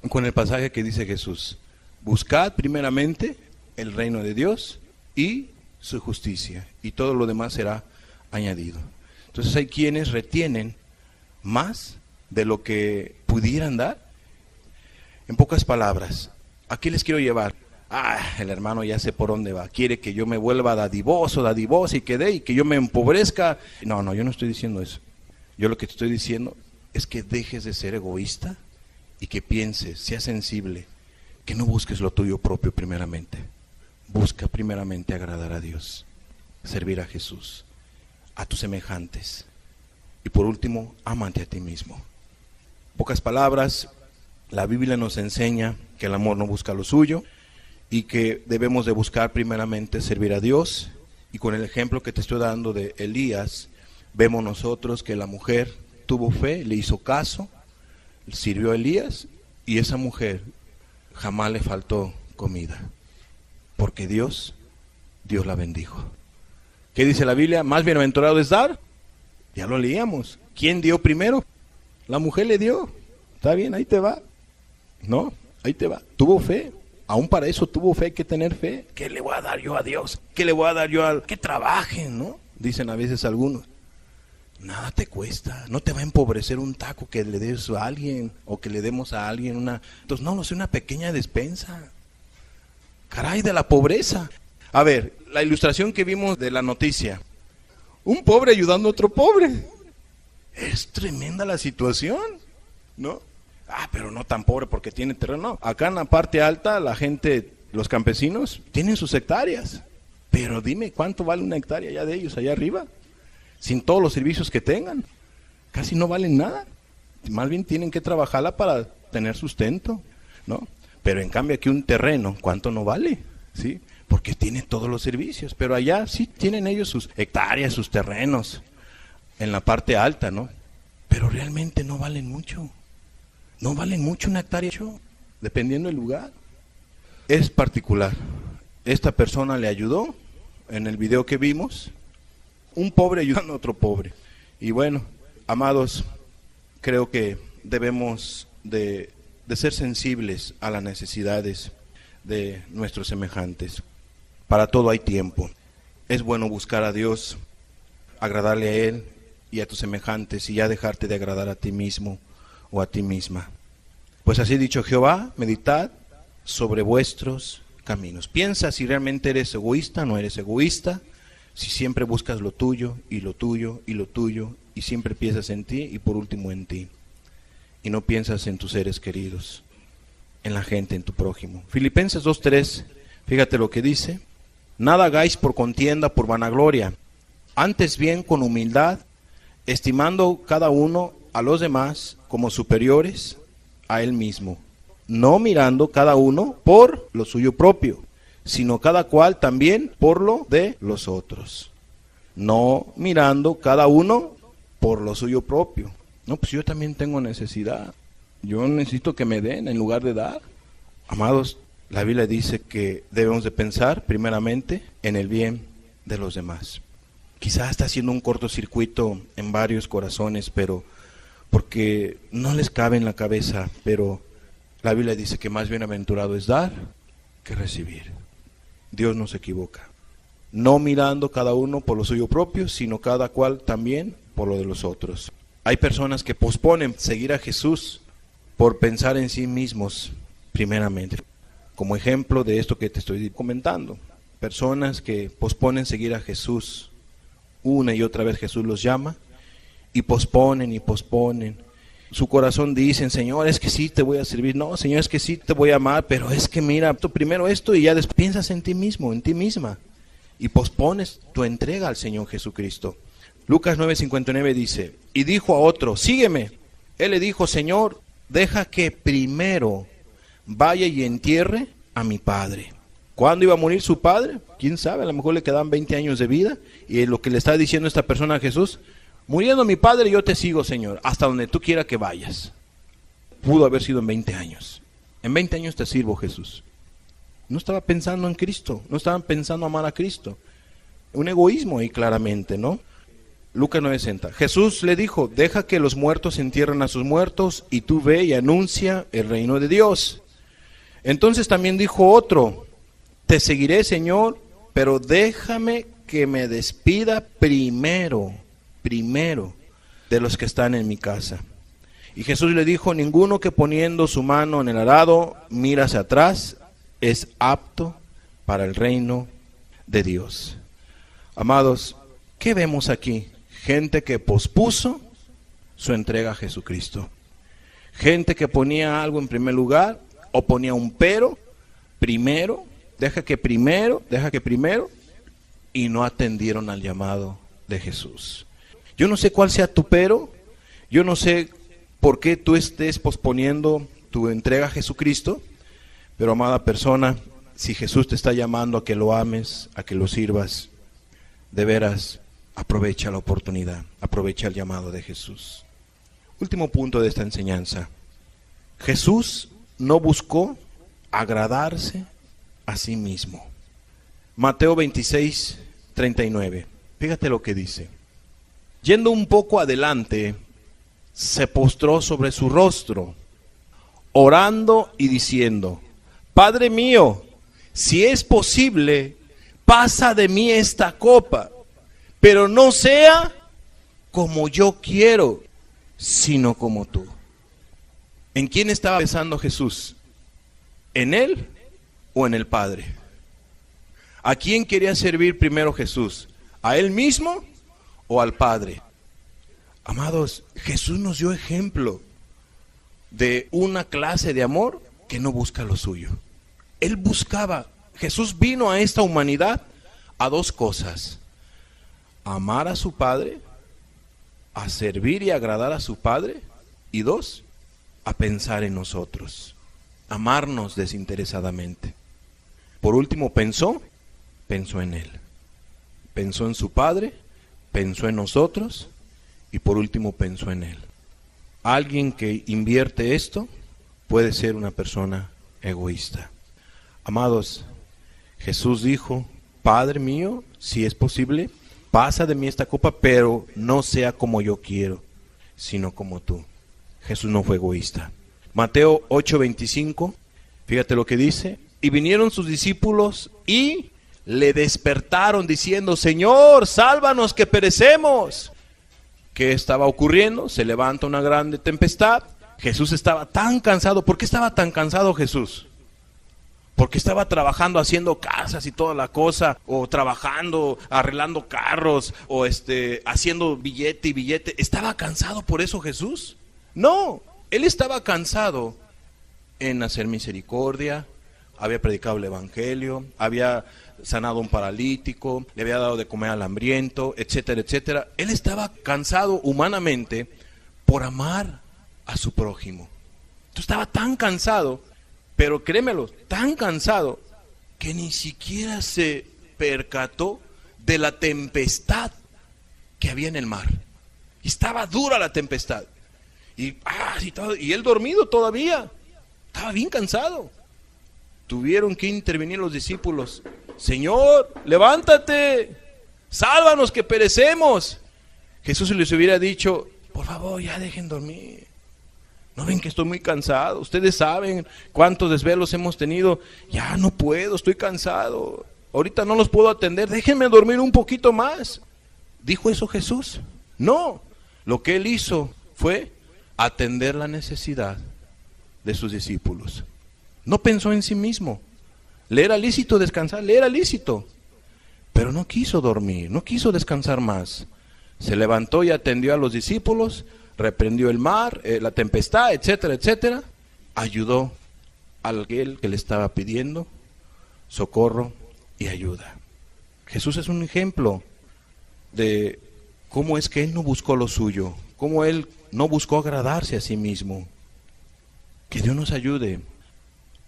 Con el pasaje que dice Jesús: buscad primeramente el reino de Dios y su justicia, y todo lo demás será añadido. Entonces hay quienes retienen más de lo que pudieran dar. En pocas palabras, ¿a qué les quiero llevar? El hermano ya sé por dónde va, quiere que yo me vuelva dadivosa y que yo me empobrezca. No, yo no estoy diciendo eso. Yo lo que te estoy diciendo es que dejes de ser egoísta y que pienses, seas sensible, que no busques lo tuyo propio primeramente. Busca primeramente agradar a Dios, servir a Jesús, a tus semejantes, y por último, ámate a ti mismo. En pocas palabras, la Biblia nos enseña que el amor no busca lo suyo y que debemos de buscar primeramente servir a Dios. Y con el ejemplo que te estoy dando de Elías, vemos nosotros que la mujer tuvo fe, le hizo caso, sirvió a Elías, y esa mujer jamás le faltó comida, porque Dios la bendijo. ¿Qué dice la Biblia? Más bienaventurado es dar. Ya lo leíamos. ¿Quién dio primero? La mujer le dio. Está bien, ahí te va. No, ahí te va. Tuvo fe. Aún para eso tuvo fe, hay que tener fe. ¿Qué le voy a dar yo a Dios? ¿Qué le voy a dar yo a... Que trabajen, ¿no? Dicen a veces algunos. Nada te cuesta. No te va a empobrecer un taco que le des a alguien o que le demos a alguien una... Entonces, no, es una pequeña despensa. Caray, de la pobreza. A ver, la ilustración que vimos de la noticia. Un pobre ayudando a otro pobre. Es tremenda la situación, ¿no? Pero no tan pobre porque tiene terreno. No. Acá en la parte alta, la gente, los campesinos, tienen sus hectáreas. Pero dime, ¿cuánto vale una hectárea allá de ellos, allá arriba? Sin todos los servicios que tengan. Casi no valen nada. Más bien tienen que trabajarla para tener sustento, ¿no? Pero en cambio aquí un terreno, ¿cuánto no vale? ¿Sí? Porque tiene todos los servicios. Pero allá sí tienen ellos sus hectáreas, sus terrenos, en la parte alta, ¿no? Pero realmente no valen mucho. No valen mucho una hectárea, dependiendo del lugar. Es particular. Esta persona le ayudó, en el video que vimos, un pobre ayudando a otro pobre. Y bueno, amados, creo que debemos de ser sensibles a las necesidades de nuestros semejantes. Para todo hay tiempo. Es bueno buscar a Dios, agradarle a Él y a tus semejantes, y ya dejarte de agradar a ti mismo o a ti misma. Pues así dicho Jehová, meditad sobre vuestros caminos. Piensa si realmente eres egoísta o no eres egoísta, si siempre buscas lo tuyo y lo tuyo y lo tuyo, y siempre piensas en ti y por último en ti, y no piensas en tus seres queridos, en la gente, en tu prójimo. Filipenses 2:3, fíjate lo que dice: nada hagáis por contienda, por vanagloria, antes bien con humildad, estimando cada uno a los demás como superiores a él mismo, no mirando cada uno por lo suyo propio, sino cada cual también por lo de los otros. No mirando cada uno por lo suyo propio. No, pues yo también tengo necesidad. Yo necesito que me den en lugar de dar. Amados, la Biblia dice que debemos de pensar primeramente en el bien de los demás. Quizás está haciendo un cortocircuito en varios corazones, pero porque no les cabe en la cabeza, pero la Biblia dice que más bienaventurado es dar que recibir. Dios no se equivoca. No mirando cada uno por lo suyo propio, sino cada cual también por lo de los otros. Hay personas que posponen seguir a Jesús por pensar en sí mismos primeramente. como ejemplo de esto que te estoy comentando. Personas que posponen seguir a Jesús. Una y otra vez Jesús los llama y posponen y posponen. Su corazón dicen, Señor, es que sí te voy a servir. No, Señor, es que sí te voy a amar, pero es que mira, tú primero esto y ya después piensas en ti mismo, en ti misma. Y pospones tu entrega al Señor Jesucristo. Lucas 9:59 dice, y dijo a otro, sígueme. Él le dijo, Señor, deja que primero vaya y entierre a mi padre. ¿Cuándo iba a morir su padre? ¿Quién sabe? A lo mejor le quedaban 20 años de vida. Y lo que le está diciendo esta persona a Jesús, muriendo mi padre, yo te sigo, Señor, hasta donde tú quieras que vayas. Pudo haber sido en 20 años. En 20 años te sirvo, Jesús. No estaba pensando en Cristo, no estaban pensando amar a Cristo. Un egoísmo ahí claramente, ¿no? Lucas 9:60. Jesús le dijo, deja que los muertos entierren a sus muertos y tú ve y anuncia el reino de Dios. Entonces también dijo otro, te seguiré, Señor, pero déjame que me despida primero de los que están en mi casa. Y Jesús le dijo, ninguno que poniendo su mano en el arado mira hacia atrás es apto para el reino de Dios. Amados, ¿qué vemos aquí? Gente que pospuso su entrega a Jesucristo. Gente que ponía algo en primer lugar o ponía un pero, primero, deja que primero, y no atendieron al llamado de Jesús. Yo no sé cuál sea tu pero, yo no sé por qué tú estés posponiendo tu entrega a Jesucristo, pero amada persona, si Jesús te está llamando a que lo ames, a que lo sirvas, de veras, aprovecha la oportunidad, aprovecha el llamado de Jesús. Último punto de esta enseñanza. Jesús no buscó agradarse a sí mismo. Mateo 26:39. Fíjate lo que dice. Yendo un poco adelante, se postró sobre su rostro, orando y diciendo, Padre mío, si es posible, pasa de mí esta copa, pero no sea como yo quiero, sino como tú. ¿En quién estaba pensando Jesús? ¿En él o en el Padre? ¿A quién quería servir primero Jesús? ¿A él mismo o al Padre? Amados, Jesús nos dio ejemplo de una clase de amor que no busca lo suyo. Él buscaba, Jesús vino a esta humanidad a dos cosas: amar a su Padre, a servir y agradar a su Padre, y dos, a pensar en nosotros, amarnos desinteresadamente. Por último, pensó en Él, pensó en su Padre, pensó en nosotros, y por último pensó en Él. Alguien que invierte esto puede ser una persona egoísta. Amados, Jesús dijo, Padre mío, si es posible, pasa de mí esta copa, pero no sea como yo quiero, sino como tú. Jesús no fue egoísta. Mateo 8:25, fíjate lo que dice. Y vinieron sus discípulos y le despertaron diciendo, Señor, sálvanos que perecemos. ¿Qué estaba ocurriendo? Se levanta una grande tempestad. Jesús estaba tan cansado. ¿Por qué estaba tan cansado Jesús? Porque estaba trabajando haciendo casas y toda la cosa, o trabajando, arreglando carros, o haciendo billete y billete. ¿Estaba cansado por eso Jesús? No, Él estaba cansado en hacer misericordia, había predicado el evangelio, había sanado a un paralítico, le había dado de comer al hambriento, etcétera, etcétera. Él estaba cansado humanamente por amar a su prójimo. Entonces estaba tan cansado, pero créemelo, tan cansado que ni siquiera se percató de la tempestad que había en el mar. Y estaba dura la tempestad. Y él dormido todavía. Estaba bien cansado. Tuvieron que intervenir los discípulos. Señor, levántate, sálvanos que perecemos. Jesús les hubiera dicho, por favor, ya dejen dormir. ¿No ven que estoy muy cansado? Ustedes saben cuántos desvelos hemos tenido. Ya no puedo, estoy cansado. Ahorita no los puedo atender, déjenme dormir un poquito más. ¿Dijo eso Jesús? No, lo que Él hizo fue atender la necesidad de sus discípulos. No pensó en sí mismo. Le era lícito descansar, le era lícito. Pero no quiso dormir, no quiso descansar más. Se levantó y atendió a los discípulos, reprendió el mar, la tempestad, etcétera, etcétera. Ayudó a aquel que le estaba pidiendo socorro y ayuda. Jesús es un ejemplo de cómo es que Él no buscó lo suyo, cómo Él no buscó agradarse a sí mismo. Que Dios nos ayude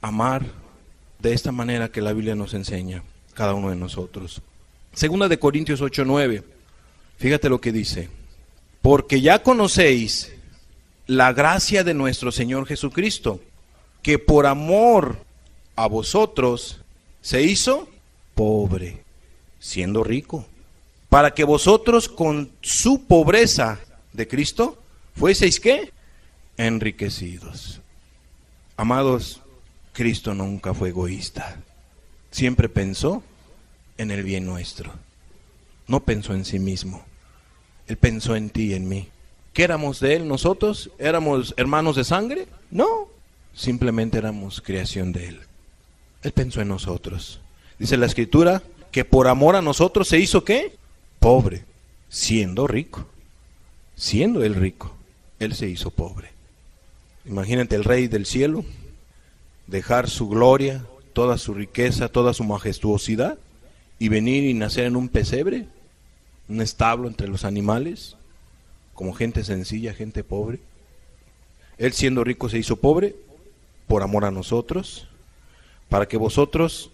a amar de esta manera que la Biblia nos enseña, cada uno de nosotros. Segunda de Corintios 8:9, fíjate lo que dice: porque ya conocéis la gracia de nuestro Señor Jesucristo, que por amor a vosotros se hizo pobre, siendo rico, para que vosotros con su pobreza de Cristo fueseis ¿qué? Enriquecidos. Amados, Cristo nunca fue egoísta. Siempre pensó en el bien nuestro. No pensó en sí mismo. Él pensó en ti y en mí. ¿Qué éramos de Él nosotros? ¿Éramos hermanos de sangre? No, simplemente éramos creación de Él. Él pensó en nosotros. Dice la Escritura que por amor a nosotros se hizo ¿qué? Pobre, siendo rico. Siendo Él rico, Él se hizo pobre. Imagínate el Rey del cielo dejar su gloria, toda su riqueza, toda su majestuosidad y venir y nacer en un pesebre, un establo entre los animales, como gente sencilla, gente pobre. Él siendo rico se hizo pobre por amor a nosotros, para que vosotros,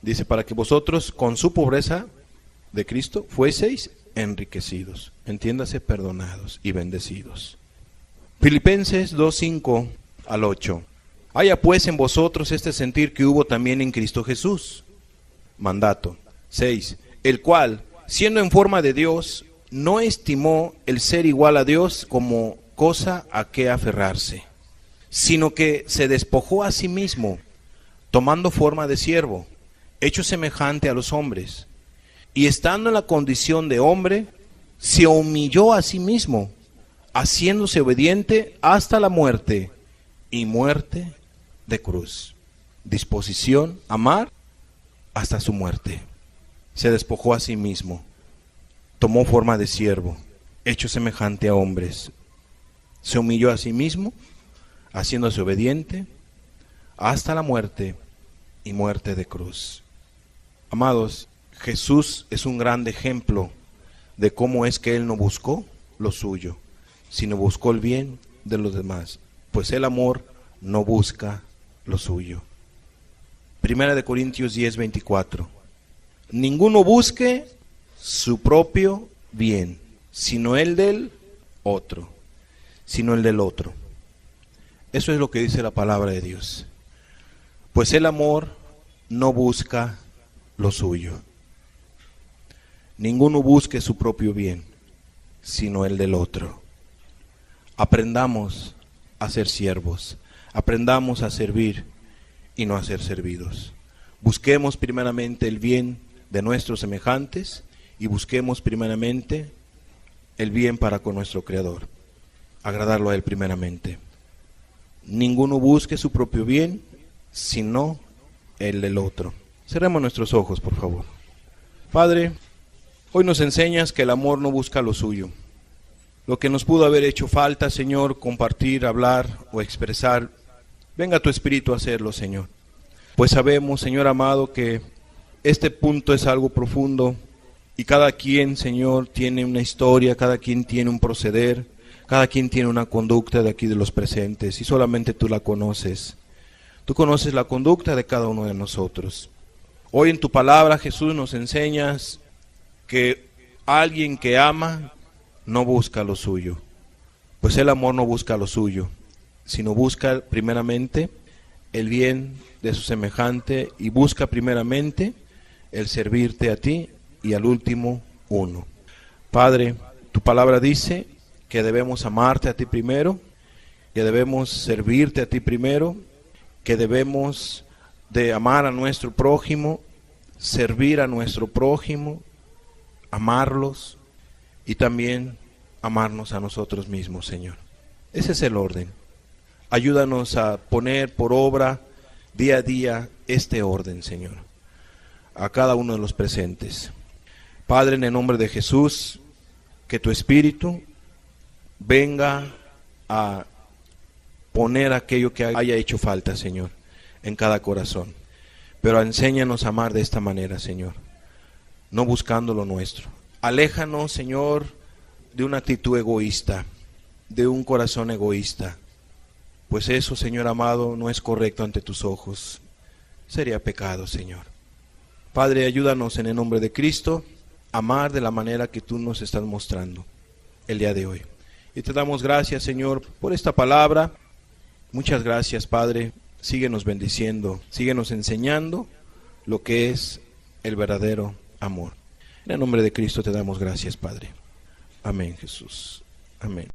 dice, para que vosotros con su pobreza de Cristo fueseis enriquecidos, entiéndase, perdonados y bendecidos. Filipenses 2:5 al 8. Haya pues en vosotros este sentir que hubo también en Cristo Jesús. Mandato 6. El cual, siendo en forma de Dios, no estimó el ser igual a Dios como cosa a que aferrarse, sino que se despojó a sí mismo, tomando forma de siervo, hecho semejante a los hombres, y estando en la condición de hombre, se humilló a sí mismo, haciéndose obediente hasta la muerte, y muerte de cruz. Disposición, amar hasta su muerte. Se despojó a sí mismo, tomó forma de siervo, hecho semejante a hombres, se humilló a sí mismo, haciéndose obediente hasta la muerte y muerte de cruz. Amados, Jesús es un gran ejemplo de cómo es que Él no buscó lo suyo, sino buscó el bien de los demás, pues el amor no busca lo suyo. Primera de Corintios 10:24. Ninguno busque su propio bien, sino el del otro, sino el del otro. Eso es lo que dice la palabra de Dios. Pues el amor no busca lo suyo. Ninguno busque su propio bien, sino el del otro. Aprendamos a ser siervos, aprendamos a servir y no a ser servidos. Busquemos primeramente el bien de nuestros semejantes y busquemos primeramente el bien para con nuestro Creador, agradarlo a Él primeramente. Ninguno busque su propio bien, sino el del otro. Cerremos nuestros ojos, por favor. Padre, hoy nos enseñas que el amor no busca lo suyo. Lo que nos pudo haber hecho falta, Señor, compartir, hablar o expresar, venga tu Espíritu a hacerlo, Señor. Pues sabemos, Señor amado, que este punto es algo profundo y cada quien, Señor, tiene una historia, cada quien tiene un proceder, cada quien tiene una conducta de aquí de los presentes y solamente tú la conoces. Tú conoces la conducta de cada uno de nosotros. Hoy en tu palabra, Jesús, nos enseñas que alguien que ama no busca lo suyo, pues el amor no busca lo suyo, sino busca primeramente el bien de su semejante y busca primeramente el servirte a ti y al último uno. Padre, tu palabra dice que debemos amarte a ti primero, que debemos servirte a ti primero, que debemos de amar a nuestro prójimo, servir a nuestro prójimo, amarlos y también amarnos a nosotros mismos, Señor. Ese es el orden. Ayúdanos a poner por obra día a día este orden, Señor, a cada uno de los presentes. Padre, en el nombre de Jesús, que tu Espíritu venga a poner aquello que haya hecho falta, Señor, en cada corazón. Pero enséñanos a amar de esta manera, Señor, no buscando lo nuestro. Aléjanos, Señor, de una actitud egoísta, de un corazón egoísta, pues eso, Señor amado, no es correcto ante tus ojos. Sería pecado, Señor. Padre, ayúdanos en el nombre de Cristo a amar de la manera que tú nos estás mostrando el día de hoy. Y te damos gracias, Señor, por esta palabra. Muchas gracias, Padre. Síguenos bendiciendo, síguenos enseñando lo que es el verdadero amor. En el nombre de Cristo te damos gracias, Padre. Amén, Jesús. Amén.